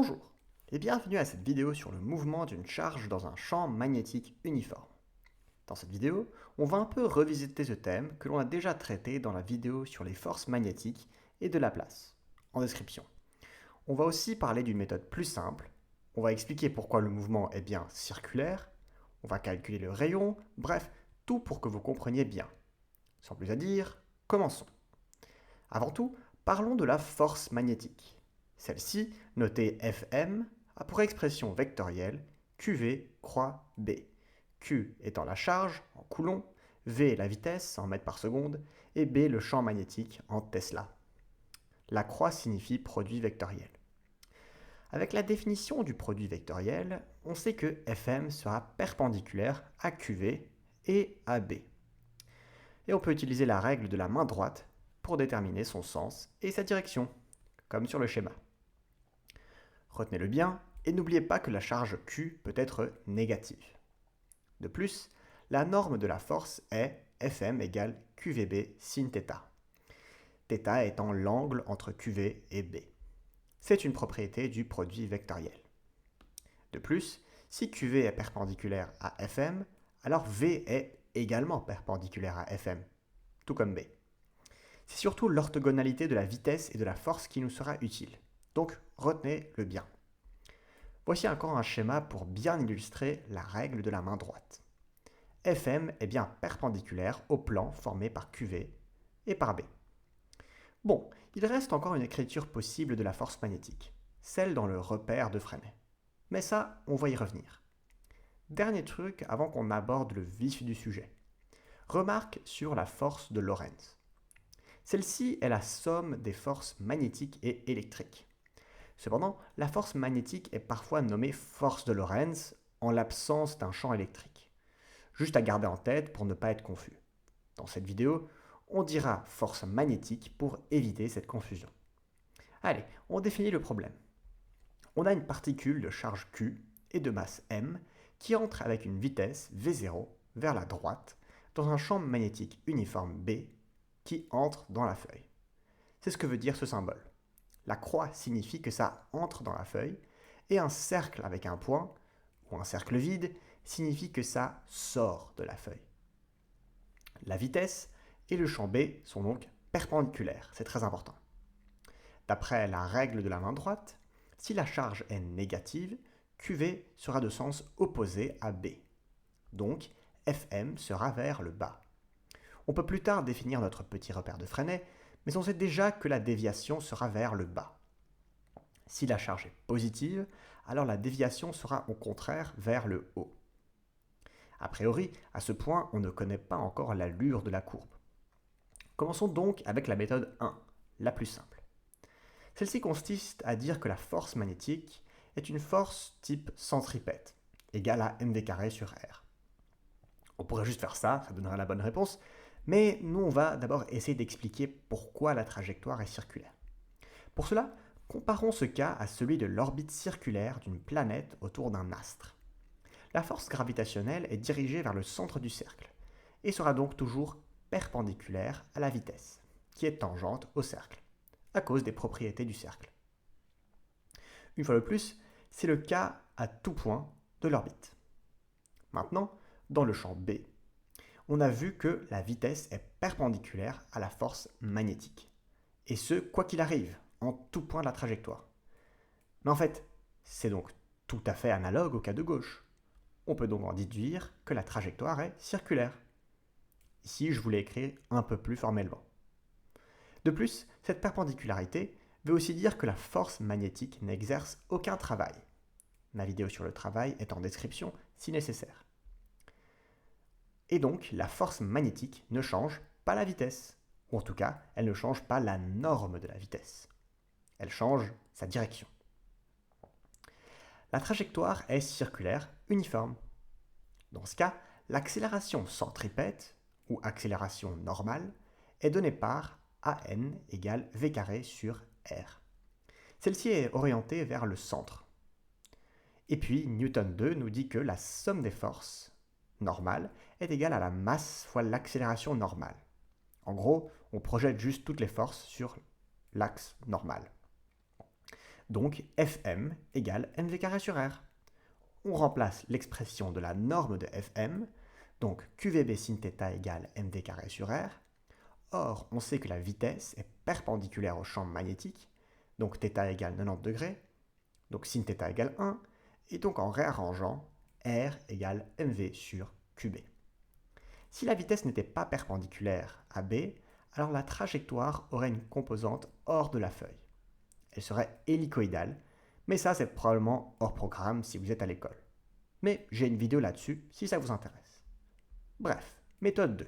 Bonjour et bienvenue à cette vidéo sur le mouvement d'une charge dans un champ magnétique uniforme. Dans cette vidéo, on va un peu revisiter ce thème que l'on a déjà traité dans la vidéo sur les forces magnétiques et de Laplace, en description. On va aussi parler d'une méthode plus simple, on va expliquer pourquoi le mouvement est bien circulaire, on va calculer le rayon, bref, tout pour que vous compreniez bien. Sans plus à dire, commençons. Avant tout, parlons de la force magnétique. Celle-ci, notée Fm, a pour expression vectorielle QV croix B. Q étant la charge en coulomb, V la vitesse en mètres par seconde et B le champ magnétique en Tesla. La croix signifie produit vectoriel. Avec la définition du produit vectoriel, on sait que Fm sera perpendiculaire à QV et à B. Et on peut utiliser la règle de la main droite pour déterminer son sens et sa direction, comme sur le schéma. Retenez-le bien et n'oubliez pas que la charge Q peut être négative. De plus, la norme de la force est Fm égale QVB sin θ. θ étant l'angle entre QV et B. C'est une propriété du produit vectoriel. De plus, si QV est perpendiculaire à Fm, alors V est également perpendiculaire à Fm, tout comme B. C'est surtout l'orthogonalité de la vitesse et de la force qui nous sera utile. Donc, retenez-le bien. Voici encore un schéma pour bien illustrer la règle de la main droite. Fm est bien perpendiculaire au plan formé par QV et par B. Bon, il reste encore une écriture possible de la force magnétique, celle dans le repère de Freinet. Mais ça, on va y revenir. Dernier truc avant qu'on aborde le vif du sujet. Remarque sur la force de Lorentz. Celle-ci est la somme des forces magnétiques et électriques. Cependant, la force magnétique est parfois nommée force de Lorentz en l'absence d'un champ électrique. Juste à garder en tête pour ne pas être confus. Dans cette vidéo, on dira force magnétique pour éviter cette confusion. Allez, on définit le problème. On a une particule de charge Q et de masse M qui entre avec une vitesse V0 vers la droite dans un champ magnétique uniforme B qui entre dans la feuille. C'est ce que veut dire ce symbole. La croix signifie que ça entre dans la feuille et un cercle avec un point ou un cercle vide signifie que ça sort de la feuille. La vitesse et le champ B sont donc perpendiculaires, c'est très important. D'après la règle de la main droite, si la charge est négative, QV sera de sens opposé à B. Donc, Fm sera vers le bas. On peut plus tard définir notre petit repère de Freinet, mais on sait déjà que la déviation sera vers le bas. Si la charge est positive, alors la déviation sera au contraire vers le haut. A priori, à ce point, on ne connaît pas encore l'allure de la courbe. Commençons donc avec la méthode 1, la plus simple. Celle-ci consiste à dire que la force magnétique est une force type centripète, égale à mv carré sur r. On pourrait juste faire ça donnerait la bonne réponse, mais nous on va d'abord essayer d'expliquer pourquoi la trajectoire est circulaire. Pour cela, comparons ce cas à celui de l'orbite circulaire d'une planète autour d'un astre. La force gravitationnelle est dirigée vers le centre du cercle, et sera donc toujours perpendiculaire à la vitesse, qui est tangente au cercle, à cause des propriétés du cercle. Une fois de plus, c'est le cas à tout point de l'orbite. Maintenant, dans le champ B, on a vu que la vitesse est perpendiculaire à la force magnétique. Et ce, quoi qu'il arrive, en tout point de la trajectoire. Mais en fait, c'est donc tout à fait analogue au cas de gauche. On peut donc en déduire que la trajectoire est circulaire. Ici, je vous l'ai écrit un peu plus formellement. De plus, cette perpendicularité veut aussi dire que la force magnétique n'exerce aucun travail. Ma vidéo sur le travail est en description si nécessaire. Et donc, la force magnétique ne change pas la vitesse, ou en tout cas, elle ne change pas la norme de la vitesse. Elle change sa direction. La trajectoire est circulaire uniforme. Dans ce cas, l'accélération centripète, ou accélération normale, est donnée par AN égale V carré sur R. Celle-ci est orientée vers le centre. Et puis, Newton 2 nous dit que la somme des forces normales est égale à la masse fois l'accélération normale. En gros, on projette juste toutes les forces sur l'axe normal. Donc Fm égale mv carré sur r. On remplace l'expression de la norme de Fm, donc QVB sin θ égale mv carré sur r. Or, on sait que la vitesse est perpendiculaire au champ magnétique, donc θ égale 90 degrés, donc sin θ égale 1, et donc en réarrangeant, r égale mv sur qb. Si la vitesse n'était pas perpendiculaire à b, alors la trajectoire aurait une composante hors de la feuille. Elle serait hélicoïdale, mais ça c'est probablement hors programme si vous êtes à l'école. Mais j'ai une vidéo là-dessus si ça vous intéresse. Bref, méthode 2.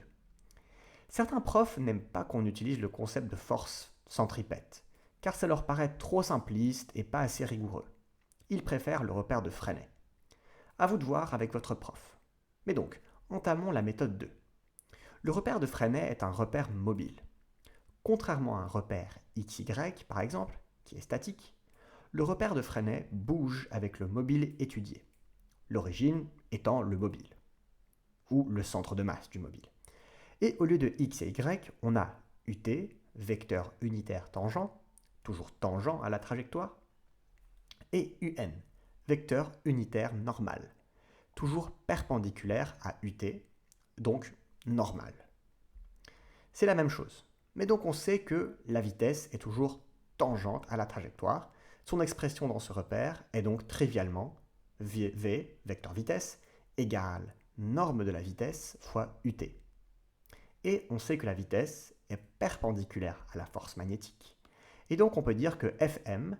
Certains profs n'aiment pas qu'on utilise le concept de force centripète, car ça leur paraît trop simpliste et pas assez rigoureux. Ils préfèrent le repère de Freinet. À vous de voir avec votre prof. Mais donc, entamons la méthode 2. Le repère de Freinet est un repère mobile. Contrairement à un repère XY, par exemple, qui est statique, le repère de Freinet bouge avec le mobile étudié, l'origine étant le mobile, ou le centre de masse du mobile. Et au lieu de x et y, on a ut, vecteur unitaire tangent, toujours tangent à la trajectoire, et un, vecteur unitaire normal, toujours perpendiculaire à ut, donc normal. C'est la même chose, mais donc on sait que la vitesse est toujours tangente à la trajectoire. Son expression dans ce repère est donc trivialement v, vecteur vitesse, égale norme de la vitesse fois ut. Et on sait que la vitesse est perpendiculaire à la force magnétique. Et donc on peut dire que Fm,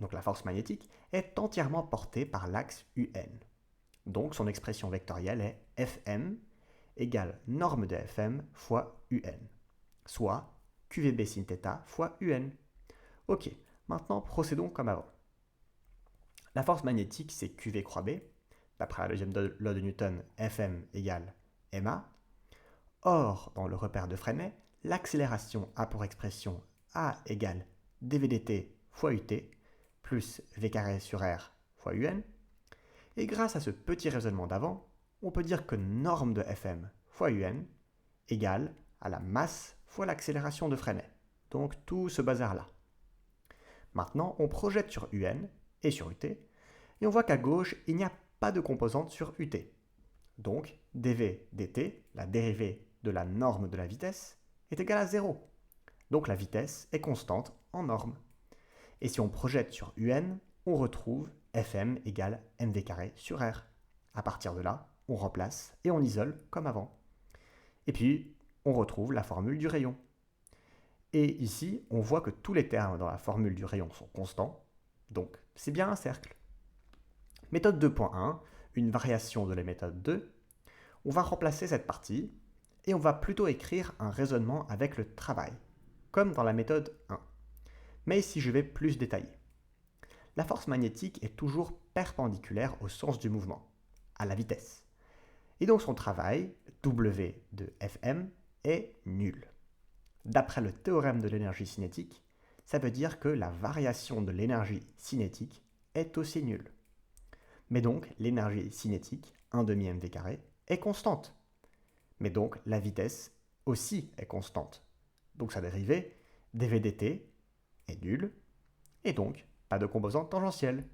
donc la force magnétique, est entièrement portée par l'axe UN. Donc son expression vectorielle est Fm égale norme de Fm fois UN, soit QVB sin θ fois UN. Ok, maintenant procédons comme avant. La force magnétique c'est QV croix B, d'après la deuxième loi de Newton, Fm égale ma. Or, dans le repère de Freinet, l'accélération a pour expression A égale dvdt fois ut, plus v carré sur r fois un. Et grâce à ce petit raisonnement d'avant, on peut dire que norme de Fm fois un égale à la masse fois l'accélération de Freinet. Donc tout ce bazar-là. Maintenant, on projette sur un et sur ut, et on voit qu'à gauche, il n'y a pas de composante sur ut. Donc, dv dt, la dérivée de la norme de la vitesse, est égale à 0. Donc la vitesse est constante en norme. Et si on projette sur un, on retrouve Fm égale mv carré sur r. À partir de là, on remplace et on isole comme avant. Et puis, on retrouve la formule du rayon. Et ici, on voit que tous les termes dans la formule du rayon sont constants, donc c'est bien un cercle. Méthode 2.1, une variation de la méthode 2, on va remplacer cette partie et on va plutôt écrire un raisonnement avec le travail, comme dans la méthode 1. Mais ici, je vais plus détailler. La force magnétique est toujours perpendiculaire au sens du mouvement, à la vitesse. Et donc son travail, W de Fm, est nul. D'après le théorème de l'énergie cinétique, ça veut dire que la variation de l'énergie cinétique est aussi nulle. Mais donc l'énergie cinétique, 1/2 mv carré, est constante. Mais donc la vitesse aussi est constante. Donc sa dérivée, dv dt, est nulle, et donc pas de composante tangentielle.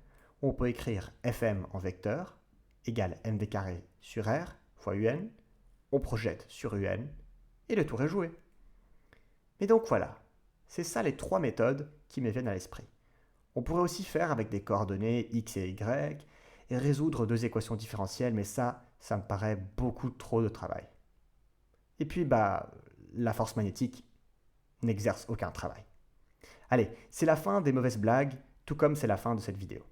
On peut écrire Fm en vecteur égale mv carré sur r fois un, on projette sur un, et le tour est joué. Et donc voilà, c'est ça les trois méthodes qui me viennent à l'esprit. On pourrait aussi faire avec des coordonnées x et y, et résoudre deux équations différentielles, mais ça me paraît beaucoup trop de travail. Et puis, la force magnétique n'exerce aucun travail. Allez, c'est la fin des mauvaises blagues, tout comme c'est la fin de cette vidéo.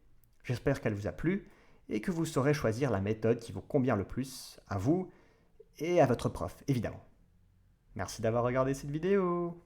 J'espère qu'elle vous a plu et que vous saurez choisir la méthode qui vous convient le plus, à vous et à votre prof, évidemment. Merci d'avoir regardé cette vidéo.